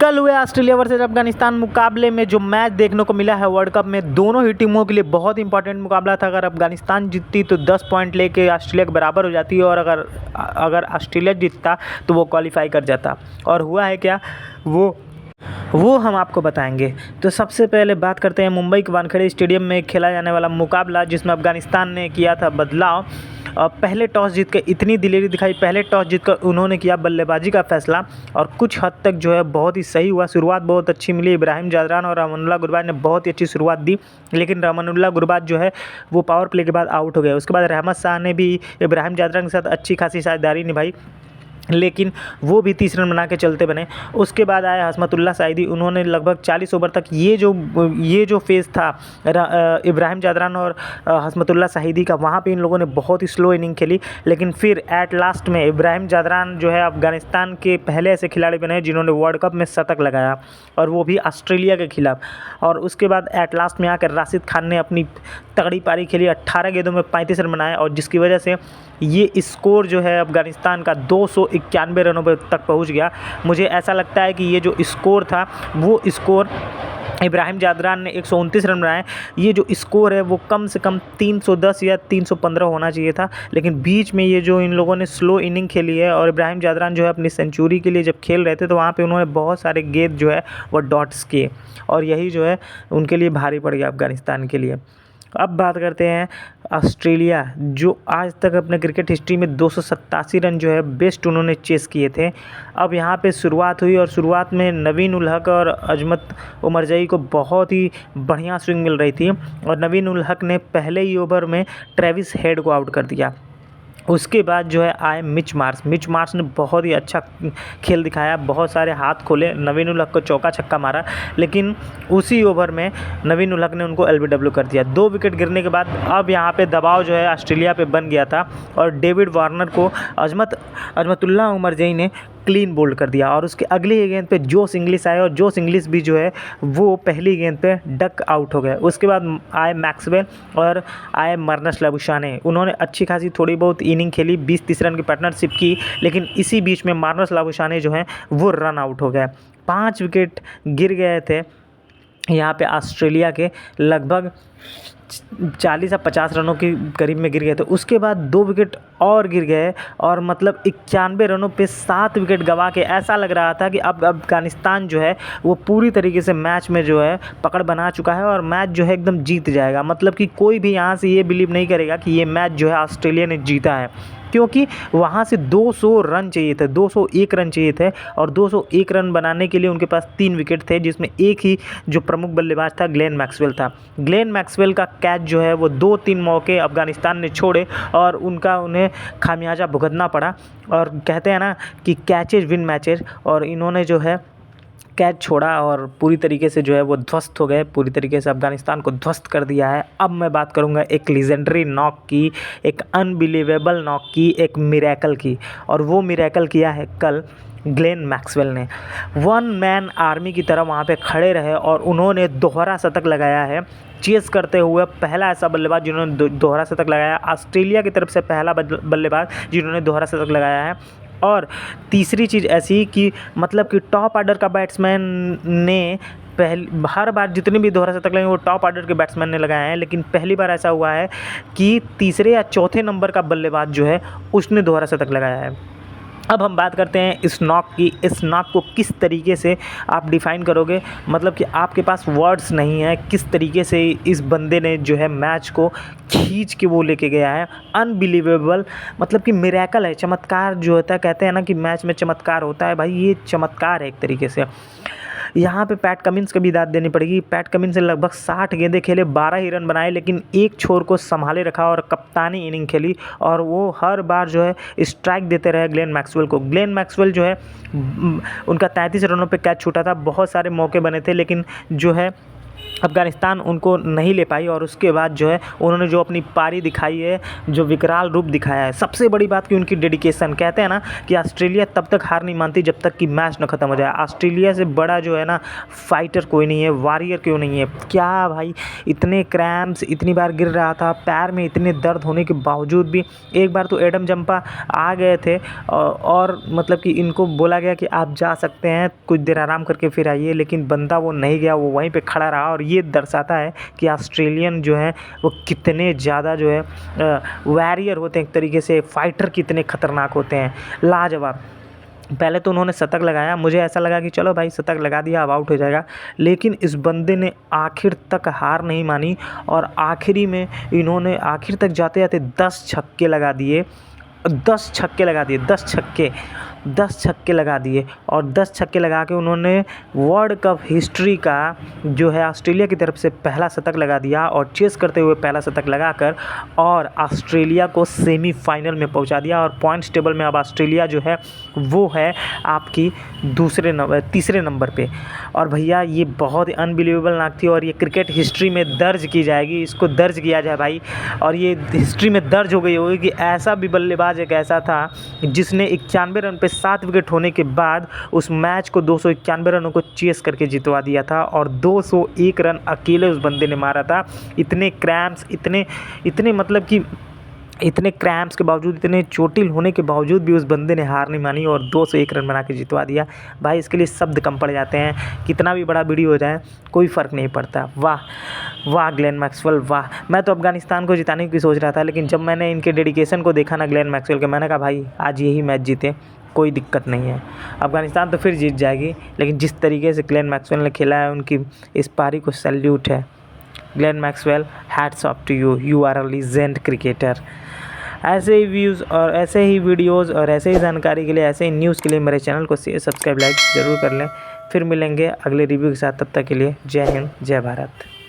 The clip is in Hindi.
कल हुए ऑस्ट्रेलिया वर्सेस अफगानिस्तान मुकाबले में जो मैच देखने को मिला है वर्ल्ड कप में, दोनों ही टीमों के लिए बहुत इंपॉर्टेंट मुकाबला था। अगर अफगानिस्तान जीतती तो 10 पॉइंट लेके ऑस्ट्रेलिया के बराबर हो जाती, और अगर ऑस्ट्रेलिया जीतता तो वो क्वालिफाई कर जाता। और हुआ है क्या, वो हम आपको बताएंगे। तो सबसे पहले बात करते हैं मुंबई के वानखेड़े स्टेडियम में खेला जाने वाला मुकाबला, जिसमें अफगानिस्तान ने किया था बदलाव। पहले टॉस जीत कर इतनी दिलेरी दिखाई, पहले टॉस जीतकर उन्होंने किया बल्लेबाजी का फैसला, और कुछ हद तक जो है बहुत ही सही हुआ। शुरुआत बहुत अच्छी मिली, इब्राहिम जादरान और रहमानुल्लाह गुरबाज ने बहुत ही अच्छी शुरुआत दी, लेकिन रहमानुल्लाह गुरबाज जो है वो पावर प्ले के बाद आउट हो गए। उसके बाद रहमत शाह ने भी इब्राहिम जादरान के साथ अच्छी खासी साझेदारी निभाई, लेकिन वो भी 30 रन बना के चलते बने। उसके बाद आया हसमतुल्लाह साइदी, उन्होंने लगभग 40 ओवर तक ये जो फेज़ था इब्राहिम जादरान और हसमतुल्लाह साहिदी का, वहाँ पे इन लोगों ने बहुत ही स्लो इनिंग खेली। लेकिन फिर एट लास्ट में इब्राहिम जादरान जो है अफगानिस्तान के पहले ऐसे खिलाड़ी बने जिन्होंने वर्ल्ड कप में शतक लगाया, और वो भी ऑस्ट्रेलिया के खिलाफ। और उसके बाद एट लास्ट में आकर राशिद खान ने अपनी तगड़ी पारी खेली, 18 गेंदों में 35 रन बनाए, और जिसकी वजह से ये स्कोर जो है अफगानिस्तान का 291 रनों पर तक पहुंच गया। मुझे ऐसा लगता है कि ये जो स्कोर था वो स्कोर इब्राहिम जादरान ने 129 रन बनाए, ये जो स्कोर है वो कम से कम 310 या 315 होना चाहिए था। लेकिन बीच में ये जो इन लोगों ने स्लो इनिंग खेली है, और इब्राहिम जादरान जो है अपनी सेंचुरी के लिए जब खेल रहे थे तो वहाँ पे उन्होंने बहुत सारे गेंद जो है वो डॉट्स किए, और यही जो है उनके लिए भारी पड़ गया अफगानिस्तान के लिए। अब बात करते हैं ऑस्ट्रेलिया, जो आज तक अपने क्रिकेट हिस्ट्री में 287 रन जो है बेस्ट उन्होंने चेस किए थे। अब यहाँ पे शुरुआत हुई, और शुरुआत में नवीन उल हक और अजमत उमरजई को बहुत ही बढ़िया स्विंग मिल रही थी, और नवीन उल हक ने पहले ही ओवर में ट्रेविस हेड को आउट कर दिया। उसके बाद जो है आए मिच मार्श ने बहुत ही अच्छा खेल दिखाया, बहुत सारे हाथ खोले, नवीन उल हक को चौका छक्का मारा, लेकिन उसी ओवर में नवीन उल हक ने उनको एलबीडब्ल्यू कर दिया। 2 विकेट गिरने के बाद अब यहाँ पे दबाव जो है ऑस्ट्रेलिया पे बन गया था, और डेविड वार्नर को अजमतुल्लाह उमरजई ने क्लीन बोल्ड कर दिया। और उसके अगली ही गेंद पे जोस इंग्लिश आए, और जोस इंग्लिश भी जो है वो पहली गेंद पे डक आउट हो गए। उसके बाद आए मैक्सवेल और आए मर्नस लाबुशाने, उन्होंने अच्छी खासी थोड़ी बहुत इनिंग खेली, 20-30 रन की पार्टनरशिप की, लेकिन इसी बीच में मर्नस लाबुशाने जो हैं वो रन आउट हो गए। 5 विकेट गिर गए थे यहाँ पे ऑस्ट्रेलिया के, लगभग 40 या 50 रनों के करीब में गिर गए थे। उसके बाद 2 विकेट और गिर गए, और मतलब 91 रनों पे 7 विकेट गंवा के ऐसा लग रहा था कि अब अफगानिस्तान जो है वो पूरी तरीके से मैच में जो है पकड़ बना चुका है, और मैच जो है एकदम जीत जाएगा। मतलब कि कोई भी यहाँ से ये बिलीव नहीं करेगा कि ये मैच जो है ऑस्ट्रेलिया ने जीता है, क्योंकि वहाँ से 200 रन चाहिए थे, 201 रन चाहिए थे, और 201 रन बनाने के लिए उनके पास 3 विकेट थे, जिसमें एक ही जो प्रमुख बल्लेबाज था ग्लेन मैक्सवेल था। ग्लेन मैक्सवेल का कैच जो है वो 2-3 मौके अफगानिस्तान ने छोड़े, और उन्हें खामियाजा भुगतना पड़ा। और कहते हैं ना कि कैचेज विन मैचेज, और इन्होंने जो है कैच छोड़ा और पूरी तरीके से जो है वो ध्वस्त हो गए, पूरी तरीके से अफगानिस्तान को ध्वस्त कर दिया है। अब मैं बात करूंगा एक लीजेंडरी नॉक की, एक अनबिलीवेबल नॉक की, एक मिरेकल की, और वो मिरेकल किया है कल ग्लेन मैक्सवेल ने। 1 मैन आर्मी की तरह वहाँ पे खड़े रहे, और उन्होंने दोहरा शतक लगाया है, चेस करते हुए पहला ऐसा बल्लेबाज जिन्होंने दोहरा शतक लगाया, ऑस्ट्रेलिया की तरफ से पहला बल्लेबाज जिन्होंने दोहरा शतक लगाया है। और तीसरी चीज़ ऐसी कि मतलब कि टॉप ऑर्डर का बैट्समैन ने हर बार जितने भी दोहरा शतक लगे वो टॉप ऑर्डर के बैट्समैन ने लगाए हैं, लेकिन पहली बार ऐसा हुआ है कि तीसरे या चौथे नंबर का बल्लेबाज जो है उसने दोहरा शतक लगाया है। अब हम बात करते हैं इस नॉक की। इस नॉक को किस तरीके से आप डिफ़ाइन करोगे, मतलब कि आपके पास वर्ड्स नहीं है किस तरीके से इस बंदे ने जो है मैच को खींच के वो लेके गया है। अनबिलीवेबल, मतलब कि मिरेकल है, चमत्कार जो होता है, कहते हैं ना कि मैच में चमत्कार होता है, भाई ये चमत्कार है एक तरीके से। यहाँ पे पैट कमिंस को भी दाद देनी पड़ेगी। पैट कमिंस ने लगभग 60 गेंदें खेले, 12 ही रन बनाए, लेकिन एक छोर को संभाले रखा और कप्तानी इनिंग खेली, और वो हर बार जो है स्ट्राइक देते रहे ग्लेन मैक्सवेल को। ग्लेन मैक्सवेल जो है उनका 33 रनों पे कैच छूटा था, बहुत सारे मौके बने थे, लेकिन जो है अफ़गानिस्तान उनको नहीं ले पाई और उसके बाद जो है उन्होंने जो अपनी पारी दिखाई है, जो विकराल रूप दिखाया है, सबसे बड़ी बात कि उनकी डेडिकेशन। कहते हैं ना कि ऑस्ट्रेलिया तब तक हार नहीं मानती जब तक कि मैच न ख़त्म हो जाए। ऑस्ट्रेलिया से बड़ा जो है ना फाइटर कोई नहीं है, वॉरियर क्यों नहीं है। क्या भाई, इतने क्रैम्प्स, इतनी बार गिर रहा था, पैर में इतने दर्द होने के बावजूद भी एक बार तो एडम जंपा आ गए थे और मतलब कि इनको बोला गया कि आप जा सकते हैं, कुछ देर आराम करके फिर आइए, लेकिन बंदा वो नहीं गया, वो वहीं पे खड़ा रहा। और ये दर्शाता है कि ऑस्ट्रेलियन जो है वो कितने ज़्यादा जो है वॉरियर होते हैं, एक तरीके से फाइटर कितने ख़तरनाक होते हैं, लाजवाब। पहले तो उन्होंने शतक लगाया, मुझे ऐसा लगा कि चलो भाई शतक लगा दिया अब आउट हो जाएगा, लेकिन इस बंदे ने आखिर तक हार नहीं मानी और आखिरी में इन्होंने आखिर तक जाते जाते 10 छक्के लगा दिए। 10 छक्के लगा दिए, 10 छक्के, 10 छक्के लगा दिए और 10 छक्के लगा के उन्होंने वर्ल्ड कप हिस्ट्री का जो है ऑस्ट्रेलिया की तरफ से पहला शतक लगा दिया और चेस करते हुए पहला शतक लगाकर और ऑस्ट्रेलिया को सेमीफाइनल में पहुंचा दिया। और पॉइंट्स टेबल में अब ऑस्ट्रेलिया जो है वो है आपकी तीसरे नंबर पे। और भैया ये बहुत ही अनबिलीवेबल नाक थी और ये क्रिकेट हिस्ट्री में दर्ज की जाएगी, इसको दर्ज किया जाए भाई। और ये हिस्ट्री में दर्ज हो गई होगी कि ऐसा भी बल्लेबाज एक ऐसा था जिसने 91 रन पे 7 विकेट होने के बाद उस मैच को 291 रनों को चेस करके जितवा दिया था और 201 रन अकेले उस बंदे ने मारा था। इतने क्रैम्प्स, इतने मतलब कि इतने क्रैम्प्स के बावजूद, इतने चोटिल होने के बावजूद भी उस बंदे ने हार नहीं मानी और 201 रन बना के जितवा दिया। भाई इसके लिए शब्द कम पड़ जाते हैं, कितना भी बड़ा वीडियो हो जाए कोई फ़र्क नहीं पड़ता। वाह वाह ग्लेन मैक्सवेल वाह। मैं तो अफ़गानिस्तान को जिताने की सोच रहा था, लेकिन जब मैंने इनके डेडिकेशन को देखा ना ग्लेन मैक्सवेल के, मैंने कहा भाई आज यही मैच जीते, कोई दिक्कत नहीं है। अफ़गानिस्तान तो फिर जीत जाएगी, लेकिन जिस तरीके से ग्लेन मैक्सवेल ने खेला है उनकी इस पारी को सैल्यूट है। Glenn Maxwell, hats off to you, you are a legend cricketer. ऐसे ही व्यूज़ और ऐसे ही वीडियोज़ और ऐसे ही जानकारी के लिए, ऐसे ही न्यूज़ के लिए मेरे चैनल को शेयर, सब्सक्राइब, लाइक ज़रूर कर लें। फिर मिलेंगे अगले रिव्यू के साथ, तब तक के लिए जय हिंद, जय भारत।